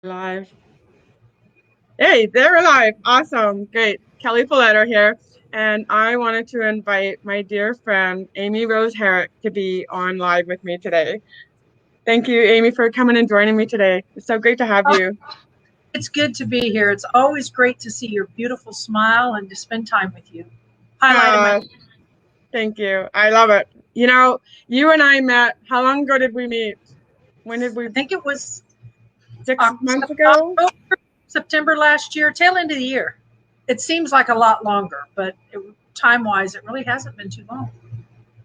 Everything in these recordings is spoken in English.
Live. Hey, they're live. Awesome. Great. Kelly Paletto here. And I wanted to invite my dear friend, Amy Rose Herrick, to be on live with me today. Thank you, Amy, for coming and joining me today. It's so great to have Oh, you. it's good to be here. It's always great to see your beautiful smile and to spend time with you. Highlight of my Uh, Thank you. I love it. You and I met, how long ago did we meet? When did we, I think it was 6 months ago? October, September last year, tail end of the year. It seems like a lot longer, but time-wise, it really hasn't been too long.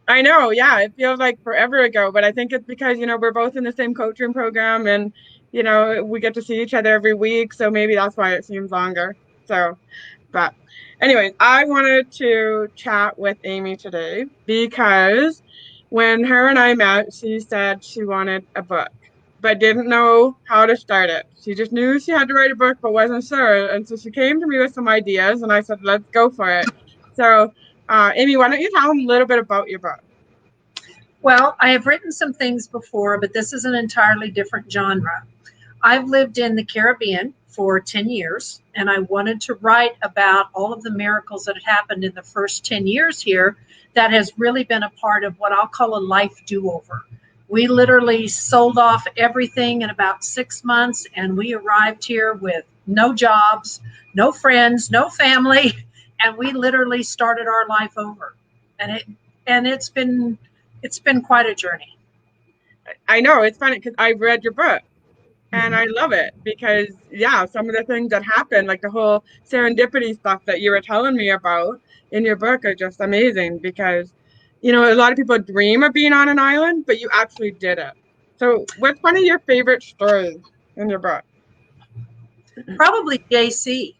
I know, yeah, it feels like forever ago, but I think it's because, we're both in the same coaching program and, we get to see each other every week. So maybe that's why it seems longer. So, but anyways, I wanted to chat with Amy today because when her and I met, she said she wanted a book, but didn't know how to start it. She just knew she had to write a book, but wasn't sure. And so she came to me with some ideas and I said, let's go for it. So, Amy, why don't you tell them a little bit about your book? Well, I have written some things before, but this is an entirely different genre. I've lived in the Caribbean for 10 years, and I wanted to write about all of the miracles that happened in the first 10 years here that has really been a part of what I'll call a life do-over. We literally sold off everything in about 6 months, and we arrived here with no jobs, no friends, no family, and we literally started our life over. And it's been quite a journey. I know it's funny because I've read your book and Mhm. I love it because, yeah, some of the things that happen, like the whole serendipity stuff that you were telling me about in your book, are just amazing because, a lot of people dream of being on an island, but you actually did it. So, what's one of your favorite stories in your book? Probably JC.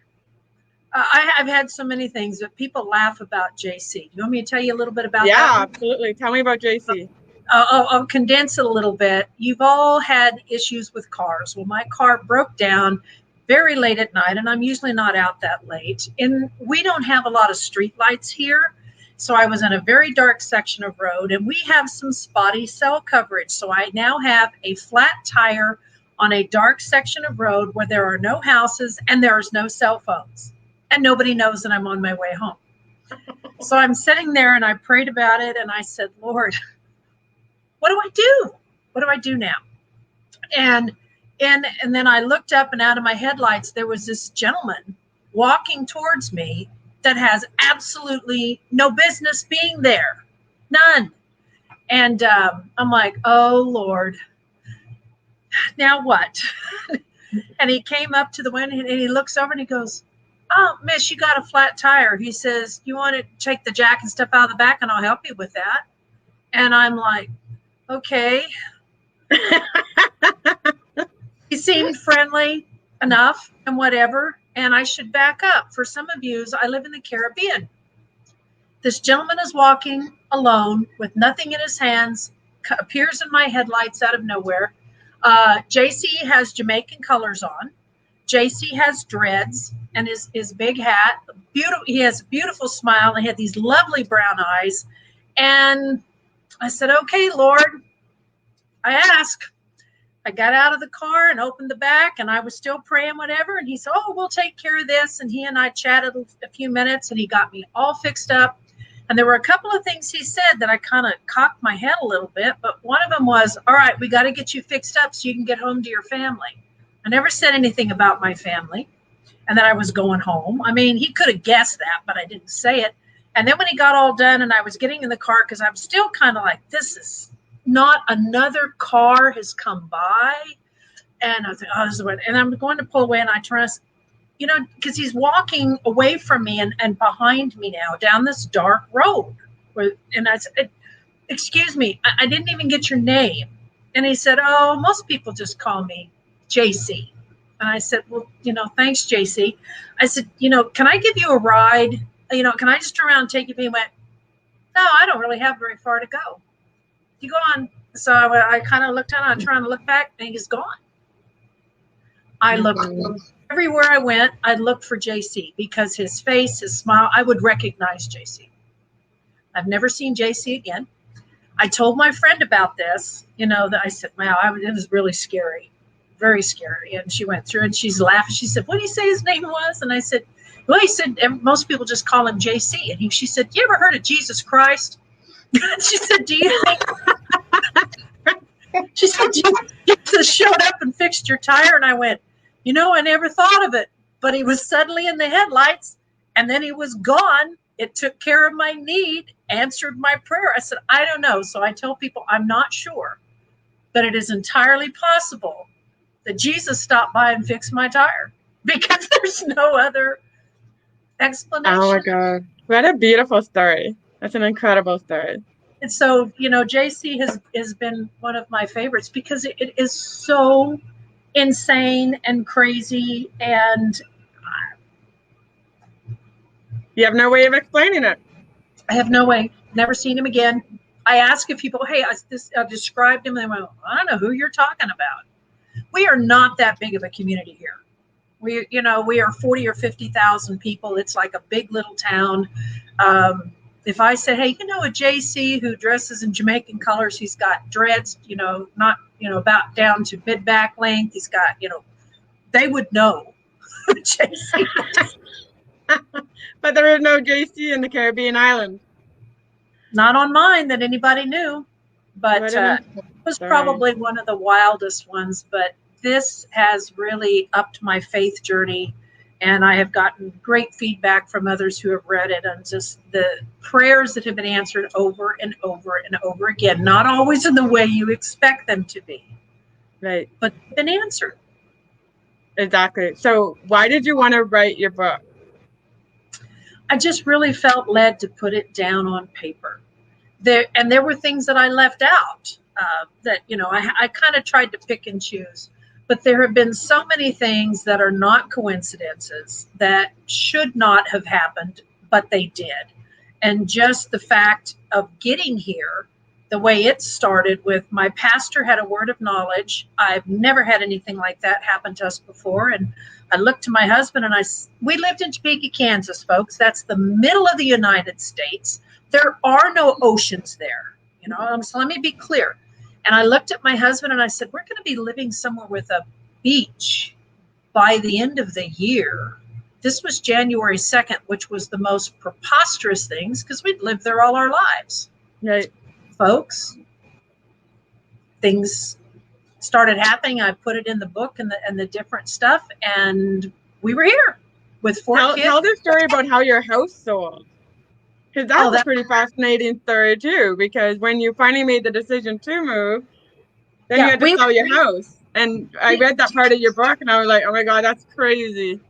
I've had so many things that people laugh about JC. You want me to tell you a little bit about that Yeah, one? absolutely. Tell me about JC. I'll condense it a little bit. You've all had issues with cars. Well, my car broke down very late at night, and I'm usually not out that late. And we don't have a lot of street lights here. So I was in a very dark section of road, and we have some spotty cell coverage. So I now have a flat tire on a dark section of road where there are no houses and there's no cell phones. And nobody knows that I'm on my way home. So I'm sitting there and I prayed about it and I said, Lord, what do I do? What do I do now? And and then I looked up and out of my headlights there was this gentleman walking towards me that has absolutely no business being there, none. And I'm like, oh Lord, now what? And he came up to the window and he looks over and he goes, oh miss, you got a flat tire. He says, you want to take the jack and stuff out of the back and I'll help you with that. And I'm like, okay. He seemed friendly enough and whatever, and I should back up. For some of you, I live in the Caribbean. This gentleman is walking alone with nothing in his hands, appears in my headlights out of nowhere. JC has Jamaican colors on. JC has dreads and his big hat. Beautiful. He has a beautiful smile and he had these lovely brown eyes. And I said, okay, Lord, I ask. I got out of the car and opened the back and I was still praying, whatever. And he said, oh, we'll take care of this. And he and I chatted a few minutes and he got me all fixed up. And there were a couple of things he said that I kind of cocked my head a little bit. But one of them was, all right, we got to get you fixed up so you can get home to your family. I never said anything about my family and that I was going home. I mean, he could have guessed that, but I didn't say it. And then when he got all done and I was getting in the car, because I'm still kind of like, this is not another car has come by. And I was like, oh, this is what, and I'm going to pull away and I trust, because he's walking away from me and behind me now down this dark road. And I said, excuse me, I didn't even get your name. And he said, oh, most people just call me JC. And I said, well, thanks, JC. I said, can I give you a ride? Can I just turn around and take you? And he went, no, I don't really have very far to go. You go on. So I kind of looked at him, I'm trying to look back, and he's gone. I looked everywhere I went. I looked for JC because his face, his smile, I would recognize JC. I've never seen JC again. I told my friend about this, that I said, wow, it was really scary. very scary. And she went through and she's laughing. She said, what did he say his name was? And I said, well, he said, most people just call him JC. And she said, you ever heard of Jesus Christ? She said, do you think, she said, Jesus showed up and fixed your tire? And I went, I never thought of it, but he was suddenly in the headlights and then he was gone. It took care of my need, answered my prayer. I said, I don't know. So I tell people I'm not sure, but it is entirely possible that Jesus stopped by and fixed my tire because there's no other explanation. Oh my God. What a beautiful story. That's an incredible story. And so, JC has been one of my favorites because it is so insane and crazy, and you have no way of explaining it. I have no way. Never seen him again. I ask if people, hey, I described him, and they went, I don't know who you're talking about. We are not that big of a community here. We are 40 or 50,000 people. It's like a big little town. If I said, hey, a JC who dresses in Jamaican colors, he's got dreads, not, about down to mid back length. He's got, they would know who JC is. But there is no JC in the Caribbean island. Not on mine that anybody knew, but it was probably one of the wildest ones. But this has really upped my faith journey, and I have gotten great feedback from others who have read it, and just the prayers that have been answered over and over and over again, not always in the way you expect them to be, right? But been answered. Exactly. So why did you want to write your book? I just really felt led to put it down on paper. There were things that I left out that, I kind of tried to pick and choose. But there have been so many things that are not coincidences that should not have happened, but they did. And just the fact of getting here, the way it started with my pastor had a word of knowledge. I've never had anything like that happen to us before. And I looked to my husband and we lived in Topeka, Kansas, folks. That's the middle of the United States. There are no oceans there, so let me be clear. And I looked at my husband and I said, we're going to be living somewhere with a beach by the end of the year. This was January 2nd, which was the most preposterous things because we'd lived there all our lives. Right. Folks, things started happening. I put it in the book and the different stuff, and we were here with 4 kids. Tell the story about how your house sold. Because that's a pretty fascinating story too, because when you finally made the decision to move, then you had to sell your house. And I read that part of your book and I was like, oh my God, that's crazy.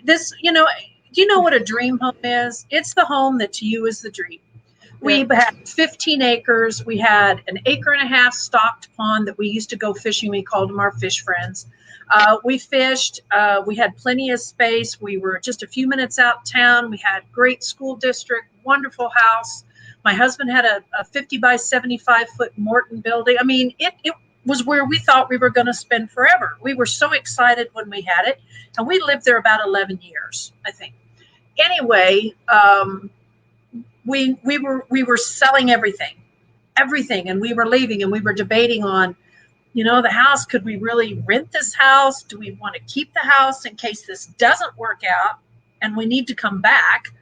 Do you know what a dream home is? It's the home that to you is the dream. We had 15 acres. We had an 1.5 acre stocked pond that we used to go fishing. We called them our fish friends. We fished. We had plenty of space. We were just a few minutes out of town. We had great school district, wonderful house. My husband had a 50 by 75 foot Morton building. I mean, it was where we thought we were going to spend forever. We were so excited when we had it, and we lived there about 11 years, I think. Anyway, we were selling everything, and we were leaving, and we were debating on, the house. Could we really rent this house? Do we want to keep the house in case this doesn't work out and we need to come back?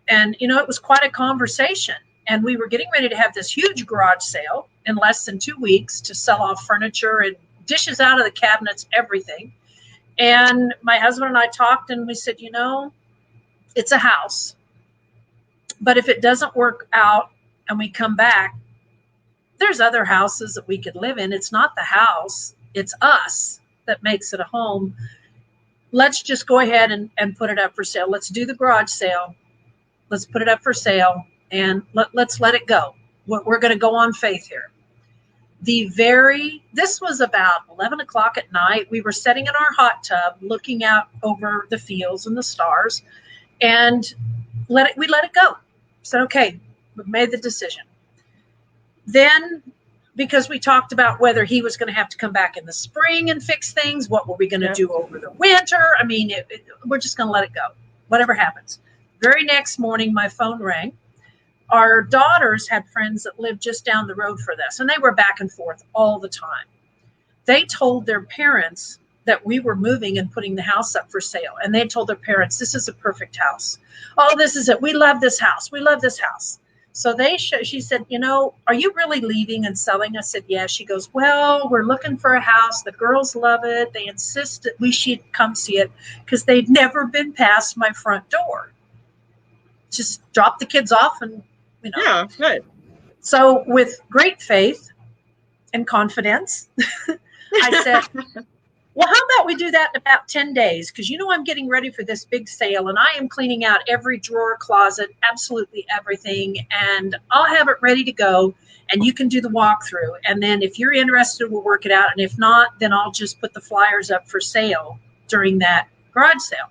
And, it was quite a conversation. And we were getting ready to have this huge garage sale in less than 2 weeks to sell off furniture and dishes out of the cabinets, everything. And my husband and I talked and we said, it's a house. But if it doesn't work out and we come back, there's other houses that we could live in. It's not the house. It's us that makes it a home. Let's just go ahead and put it up for sale. Let's do the garage sale. Let's put it up for sale and let's let it go. We're going to go on faith here. This was about 11 o'clock at night. We were sitting in our hot tub looking out over the fields and the stars, and we let it go. Said, okay, we've made the decision. Then, because we talked about whether he was going to have to come back in the spring and fix things, what were we going to do over the winter? I mean, we're just going to let it go. Whatever happens. Very next morning, my phone rang. Our daughters had friends that lived just down the road for this, and they were back and forth all the time. they told their parents that we were moving and putting the house up for sale. And they told their parents, this is a perfect house. Oh, this is it. We love this house. We love this house. So she said, are you really leaving and selling? I said, yeah. She goes, well, we're looking for a house. The girls love it. They insist that we should come see it because they've never been past my front door. Just drop the kids off and, Yeah, right. So with great faith and confidence, I said, well, how about we do that in about 10 days? Because I'm getting ready for this big sale and I am cleaning out every drawer, closet, absolutely everything. And I'll have it ready to go and you can do the walkthrough. And then if you're interested, we'll work it out. And if not, then I'll just put the flyers up for sale during that garage sale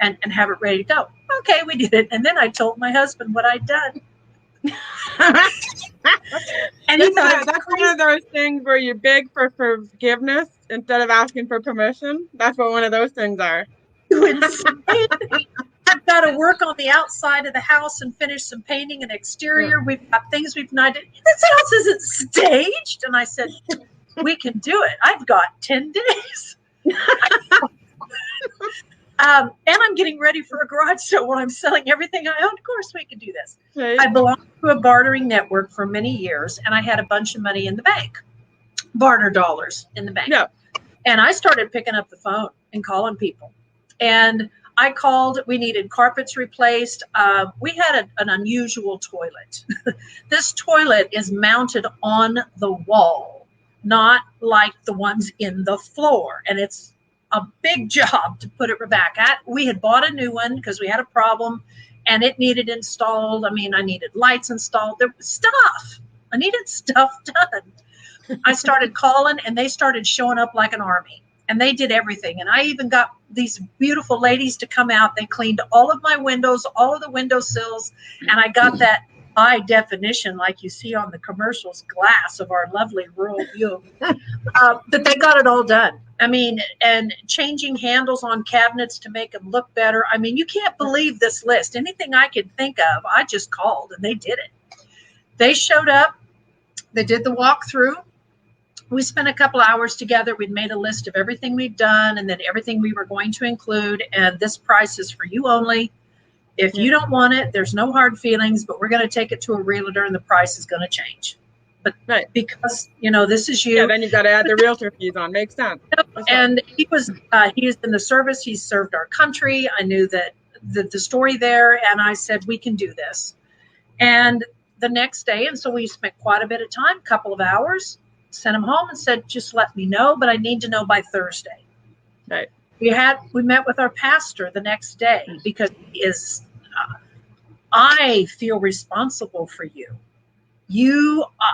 and have it ready to go. Okay, we did it. And then I told my husband what I'd done. And that's one of those things where you beg for forgiveness instead of asking for permission. That's what one of those things are. I've got to work on the outside of the house and finish some painting and exterior. Yeah. We've got things we've not done. This house isn't staged. And I said, we can do it. I've got 10 days. And I'm getting ready for a garage sale where I'm selling everything I own. Of course, we can do this. Right. I belonged to a bartering network for many years, and I had a bunch of money in the bank, barter dollars in the bank. Yeah. And I started picking up the phone and calling people. And I called. We needed carpets replaced. We had an unusual toilet. This toilet is mounted on the wall, not like the ones in the floor. And it's a big job to put it back. We had bought a new one because we had a problem and it needed installed. I needed lights installed. There was stuff. I needed stuff done. I started calling and they started showing up like an army and they did everything. And I even got these beautiful ladies to come out. They cleaned all of my windows, all of the windowsills. And I got that high definition, like you see on the commercials, glass of our lovely rural view. But they got it all done. And changing handles on cabinets to make them look better. You can't believe this list. Anything I could think of, I just called and they did it. They showed up. They did the walkthrough. We spent a couple hours together. We'd made a list of everything we'd done and then everything we were going to include. And this price is for you only. If you don't want it, there's no hard feelings, but we're going to take it to a realtor and the price is going to change. But right. Because, this is you. Yeah, then you've got to add the realtor fees on. Makes sense. And he was in the service. He served our country. I knew that the story there. And I said, we can do this. And the next day, and so we spent quite a bit of time, a couple of hours, sent him home and said, just let me know, but I need to know by Thursday. Right. We met with our pastor the next day because he is, I feel responsible for you.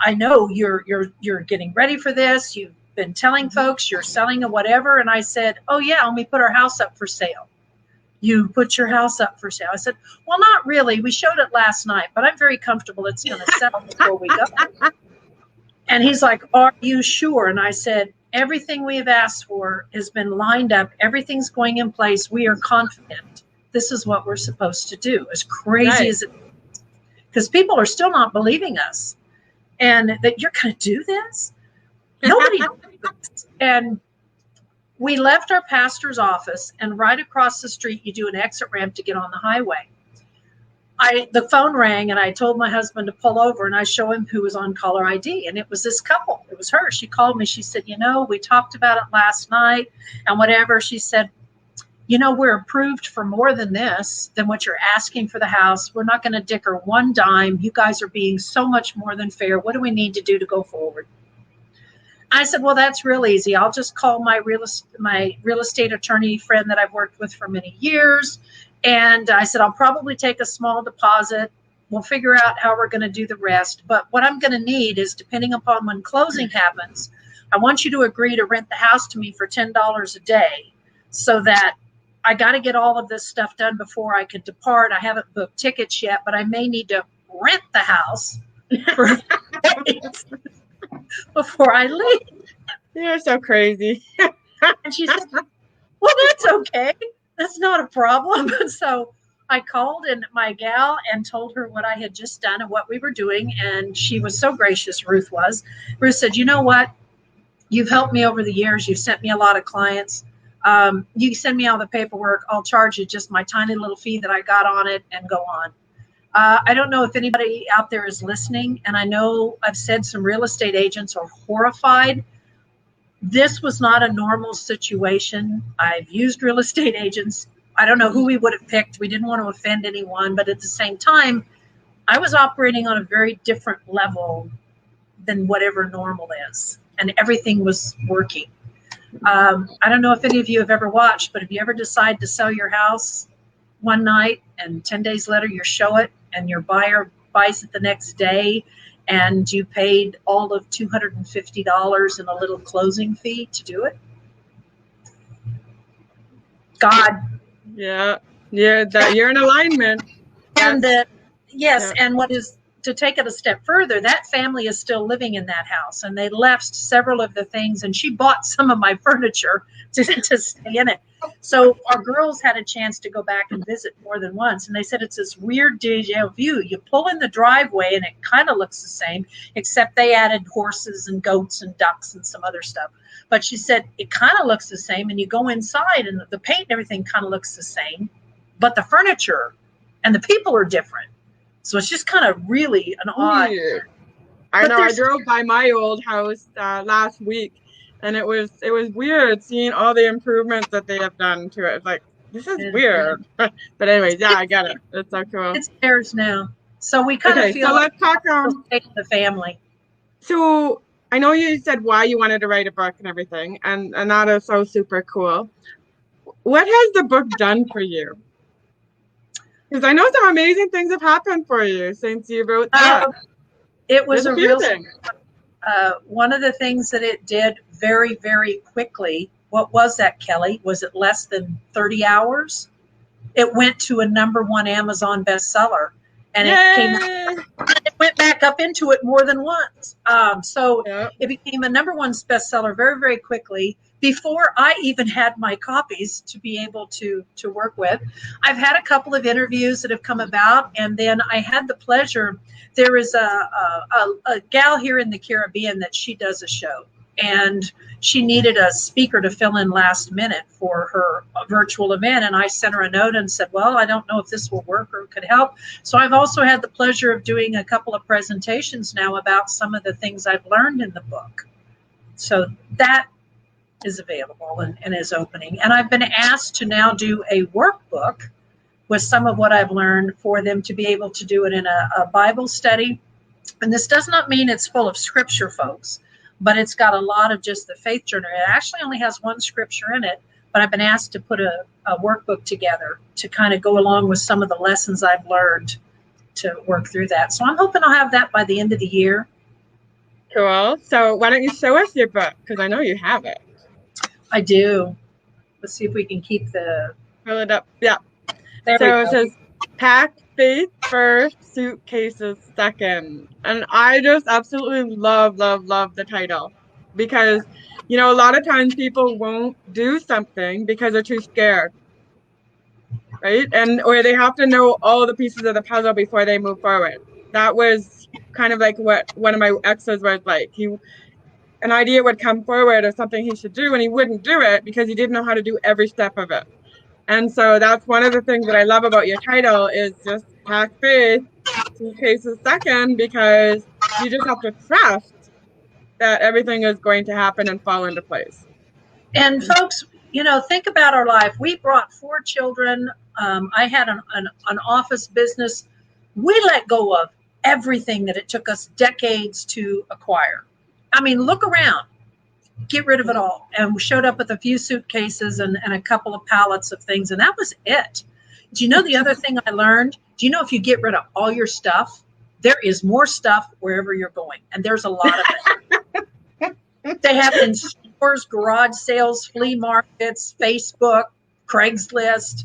I know you're getting ready for this. You've been telling folks you're selling or whatever. And I said, oh yeah, let me put our house up for sale. You put your house up for sale. I said, well, not really. We showed it last night, but I'm very comfortable it's going to sell before we go. And he's like, are you sure? And I said, everything we have asked for has been lined up. Everything's going in place. We are confident. This is what we're supposed to do. As crazy as it is. Because people are still not believing us. And that you're going to do this? Nobody does. And we left our pastor's office, and right across the street, you do an exit ramp to get on the highway. The phone rang, and I told my husband to pull over, and I show him who was on caller ID, and it was this couple. It was her. She called me. She said, we talked about it last night and whatever. She said, we're approved for more than this, than what you're asking for the house. We're not going to dicker one dime. You guys are being so much more than fair. What do we need to do to go forward? I said, well, that's real easy. I'll just call my real estate attorney friend that I've worked with for many years. And I said, I'll probably take a small deposit. We'll figure out how we're going to do the rest. But what I'm going to need is, depending upon when closing happens, I want you to agree to rent the house to me for $10 a day, so that I got to get all of this stuff done before I can depart. I haven't booked tickets yet, but I may need to rent the house for days before I leave. You're so crazy. And she said, well, that's okay. That's not a problem. So I called my gal and told her what I had just done and what we were doing. And she was so gracious, Ruth was. Ruth said, you know what? You've helped me over the years. You've sent me a lot of clients. You send me all the paperwork. I'll charge you just my tiny little fee that I got on it and go on. I don't know if anybody out there is listening, and I know I've said some real estate agents are horrified. This was not a normal situation. I've used real estate agents. I don't know who we would have picked. We didn't want to offend anyone, but at the same time, I was operating on a very different level than whatever normal is, and everything was working. I don't know if any of you have ever watched, but if you ever decide to sell your house one night and 10 days later you show it and your buyer buys it the next day and you paid all of $250 in a little closing fee to do it? God. Yeah. You're in alignment. And yes, and what is to take it a step further, that family is still living in that house, and they left several of the things, and she bought some of my furniture to stay in it. So our girls had a chance to go back and visit more than once, and they said it's this weird deja vu. You pull in the driveway and it kind of looks the same, except they added horses and goats and ducks and some other stuff. But she said it kind of looks the same, and you go inside and the paint and everything kind of looks the same, but the furniture and the people are different. So it's just kind of really an odd. I know. I drove by my old house last week, and it was weird seeing all the improvements that they have done to it. It's like, this is weird. But anyways, yeah, I get it. It's so cool. It's theirs now. So we kind of feel so like let's talk the family. So I know you said why you wanted to write a book and everything, and that is so super cool. What has the book done for you? Because I know some amazing things have happened for you since you wrote that. It was a real thing. One of the things that it did very, very quickly, what was that, Kelly? Was it less than 30 hours? It went to a #1 Amazon bestseller. And it went back up into it more than once. It became a #1 bestseller very, very quickly before I even had my copies to be able to work with. I've had a couple of interviews that have come about, and then I had the pleasure. There is a gal here in the Caribbean that she does a show, and she needed a speaker to fill in last minute for her virtual event. And I sent her a note and said, well, I don't know if this will work or could help. So I've also had the pleasure of doing a couple of presentations now about some of the things I've learned in the book. So that is available and is opening. And I've been asked to now do a workbook with some of what I've learned for them to be able to do it in a Bible study. And this does not mean it's full of scripture, folks, but it's got a lot of just the faith journey. It actually only has one scripture in it, but I've been asked to put a workbook together to kind of go along with some of the lessons I've learned to work through that. So I'm hoping I'll have that by the end of the year. Cool. So why don't you show us your book? Because I know you have it. I do. Let's see if we can keep Fill it up. Yeah. There so it says, pack faith first, suitcases second. And I just absolutely love the title, because, a lot of times people won't do something because they're too scared, right? Or they have to know all the pieces of the puzzle before they move forward. That was kind of like what one of my exes was like. An idea would come forward of something he should do, and he wouldn't do it because he didn't know how to do every step of it. And so that's one of the things that I love about your title is just pack faith, suitcases second, because you just have to trust that everything is going to happen and fall into place. And folks, think about our life. We brought 4 children. I had an office business. We let go of everything that it took us decades to acquire. I mean, look around. Get rid of it all. And we showed up with a few suitcases and a couple of pallets of things, and that was it. Do you know the other thing I learned? Do you know if you get rid of all your stuff, there is more stuff wherever you're going, and there's a lot of it. They have in stores, garage sales, flea markets, Facebook, Craigslist.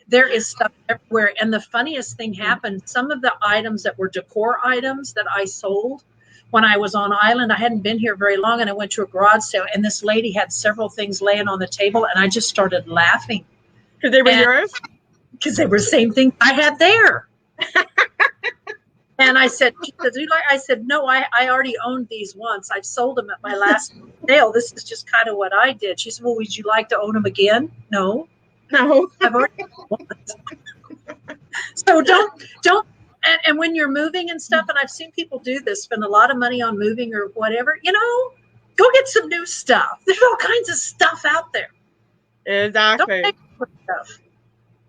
There is stuff everywhere. And the funniest thing happened, some of the items that were decor items that I sold, when I was on island, I hadn't been here very long, and I went to a garage sale, and this lady had several things laying on the table, and I just started laughing. Because they were yours? Because they were the same thing I had there. And I said, I said, no, I already owned these once. I've sold them at my last sale. This is just kind of what I did. She said, well, would you like to own them again? No, No. I've already owned them. So don't, and when you're moving and stuff, and I've seen people do this, spend a lot of money on moving or whatever, go get some new stuff. There's all kinds of stuff out there. Exactly. Don't take stuff.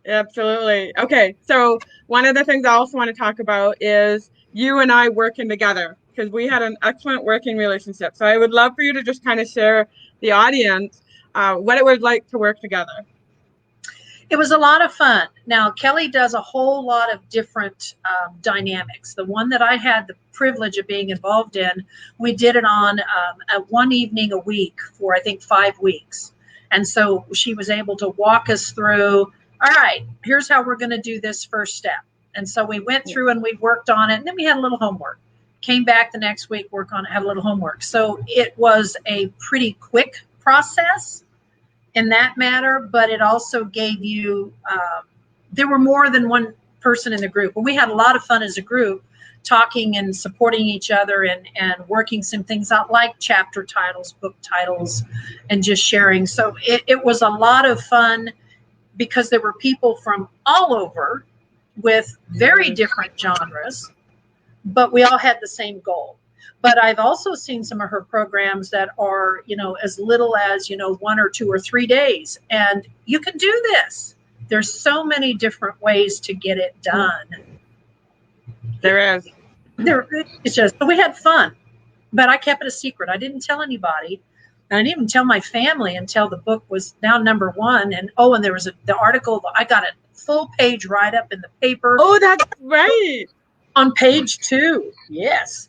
Absolutely. Okay. So one of the things I also want to talk about is you and I working together, because we had an excellent working relationship. So I would love for you to just kind of share the audience what it was like to work together. It was a lot of fun. Now, Kelly does a whole lot of different dynamics. The one that I had the privilege of being involved in, we did it on one evening a week for, I think, 5 weeks. And so she was able to walk us through, all right, here's how we're going to do this first step. And so we went through and we worked on it. And then we had a little homework. Came back the next week, work on it, have a little homework. So it was a pretty quick process in that matter, but it also gave you, there were more than one person in the group. But we had a lot of fun as a group, talking and supporting each other and working some things out like chapter titles, book titles, and just sharing. So it was a lot of fun because there were people from all over with very different genres, but we all had the same goal. But I've also seen some of her programs that are, as little as, 1 or 2 or 3 days. And you can do this. There's so many different ways to get it done. There is. It's just, but we had fun. But I kept it a secret. I didn't tell anybody. I didn't even tell my family until the book was now #1. And there was the article. I got a full page write-up in the paper. Oh, that's right. On page 2. Yes.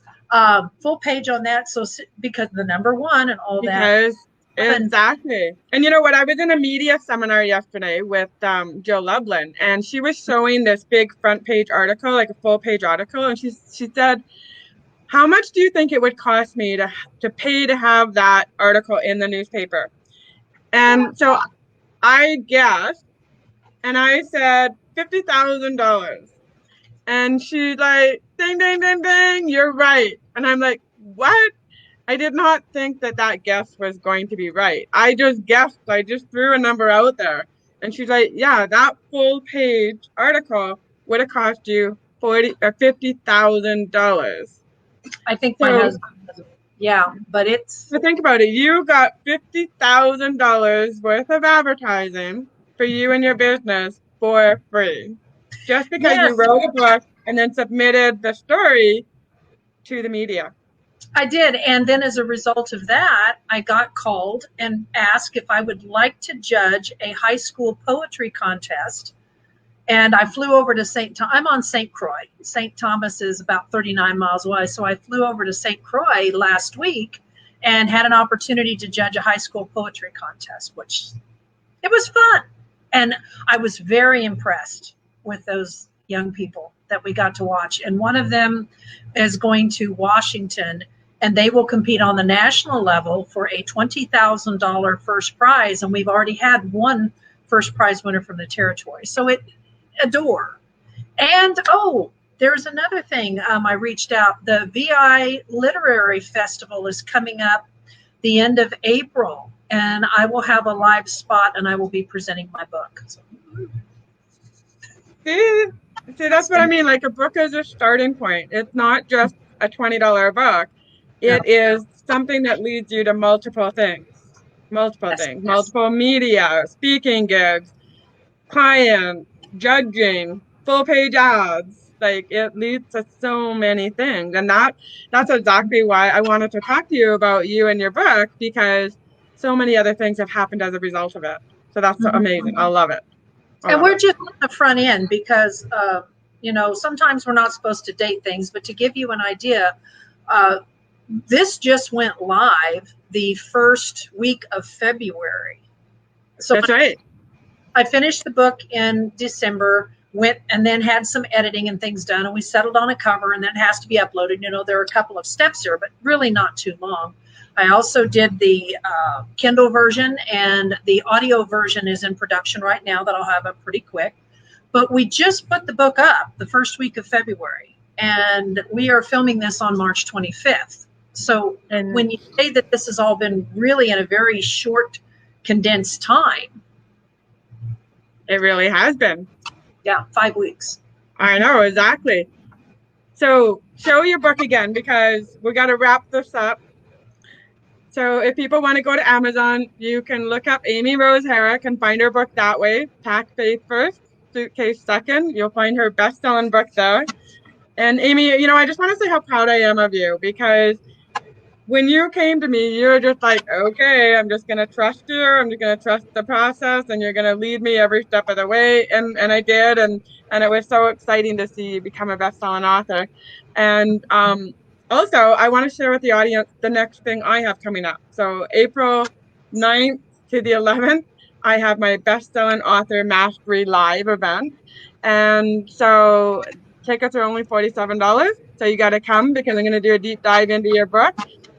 Full page on that. So because the #1 and all that. Exactly. And you know what? I was in a media seminar yesterday with Jill Lublin, and she was showing this big front page article, like a full page article. And she said, how much do you think it would cost me to pay to have that article in the newspaper? And so I guessed, and I said $50,000. And she's like, ding, ding, ding, ding, you're right. And I'm like, what? I did not think that guess was going to be right. I just guessed. I just threw a number out there. And she's like, yeah, that full page article would have cost you $50,000. I think my husband, yeah, but it's. So think about it. You got $50,000 worth of advertising for you and your business for free. Just because you wrote a book and then submitted the story to the media. I did. And then as a result of that, I got called and asked if I would like to judge a high school poetry contest. And I flew over to I'm on St. Croix. St. Thomas is about 39 miles away. So I flew over to St. Croix last week and had an opportunity to judge a high school poetry contest, which it was fun. And I was very impressed with those young people that we got to watch. And one of them is going to Washington, and they will compete on the national level for a $20,000 first prize. And we've already had one first prize winner from the territory. So adore. And there's another thing. I reached out. The VI Literary Festival is coming up the end of April, and I will have a live spot, and I will be presenting my book. So. See, that's what I mean. Like, a book is a starting point. It's not just a $20 book. It is something that leads you to multiple things, multiple media, speaking gigs, clients, judging, full page ads. Like, it leads to so many things. And that's exactly why I wanted to talk to you about you and your book, because so many other things have happened as a result of it. So that's amazing. I love it. And we're just on the front end because, sometimes we're not supposed to date things, but to give you an idea, this just went live the first week of February. So that's right. I finished the book in December, went and then had some editing and things done, and we settled on a cover, and then it has to be uploaded. There are a couple of steps here, but really not too long. I also did the Kindle version, and the audio version is in production right now that I'll have up pretty quick. But we just put the book up the first week of February. And we are filming this on March 25th. So And when you say that this has all been really in a very short, condensed time, it really has been. yeah, 5 weeks. I know, exactly. So show your book again because we got to wrap this up. So if people want to go to Amazon, you can look up Amy Rose Herrick and find her book that way. Pack Faith First, Suitcase Second. You'll find her best-selling book there. And Amy, I just want to say how proud I am of you because when you came to me, you were just like, okay, I'm just going to trust you. I'm just going to trust the process and you're going to lead me every step of the way. And I did. And it was so exciting to see you become a best-selling author. And also, I want to share with the audience the next thing I have coming up. So April 9th to the 11th, I have my best-selling author mastery live event. And so tickets are only $47. So you got to come because I'm going to do a deep dive into your book.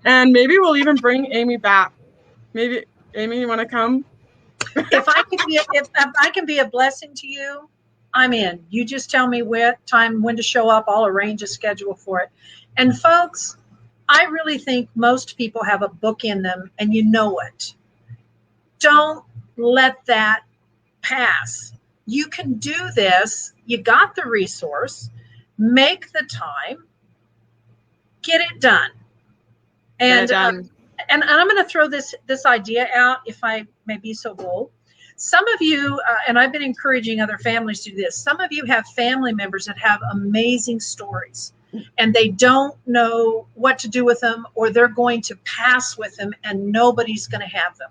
And maybe we'll even bring Amy back. Maybe, Amy, you want to come? If I can be a blessing to you, I'm in. You just tell me what time, when to show up. I'll arrange a schedule for it. And folks, I really think most people have a book in them and you know it. Don't let that pass. You can do this. You got the resource. Make the time. Get it done. And and I'm going to throw this idea out, if I may be so bold. Some of you, and I've been encouraging other families to do this, some of you have family members that have amazing stories and they don't know what to do with them, or they're going to pass with them and nobody's going to have them.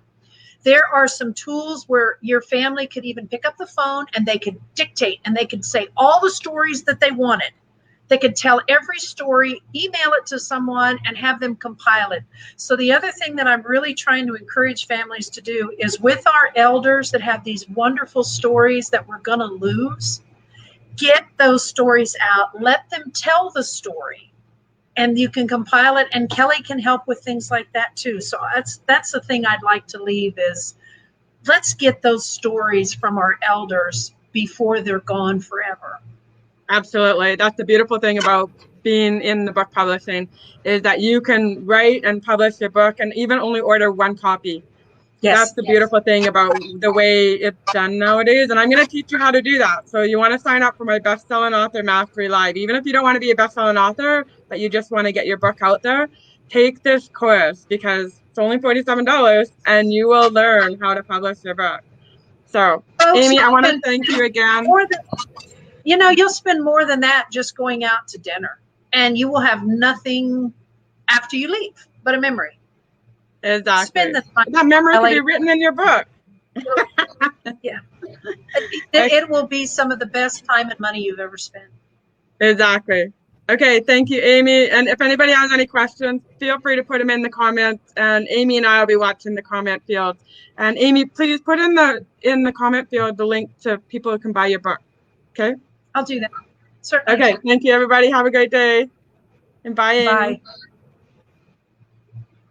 There are some tools where your family could even pick up the phone and they could dictate and they could say all the stories that they wanted. They could tell every story, email it to someone, and have them compile it. So the other thing that I'm really trying to encourage families to do is, with our elders that have these wonderful stories that we're going to lose, get those stories out. Let them tell the story, and you can compile it. And Kelly can help with things like that too. So that's the thing I'd like to leave is, let's get those stories from our elders before they're gone forever. Absolutely. That's the beautiful thing about being in the book publishing, is that you can write and publish your book and even only order one copy. Yes. That's the beautiful thing about the way it's done nowadays. And I'm going to teach you how to do that. So you want to sign up for my best-selling author mastery live. Even if you don't want to be a best-selling author, but you just want to get your book out there, take this course because it's only $47 and you will learn how to publish your book. So, Amy, I want to thank you again. You'll spend more than that just going out to dinner, and you will have nothing after you leave but a memory. Exactly. Spend the time. That memory can be written in your book. Yeah. It will be some of the best time and money you've ever spent. Exactly. Okay, thank you, Amy. And if anybody has any questions, feel free to put them in the comments, and Amy and I will be watching the comment field. And Amy, please put in the comment field the link to people who can buy your book. Okay? I'll do that. Certainly. Okay, thank you, everybody. Have a great day. And bye, Amy. Bye.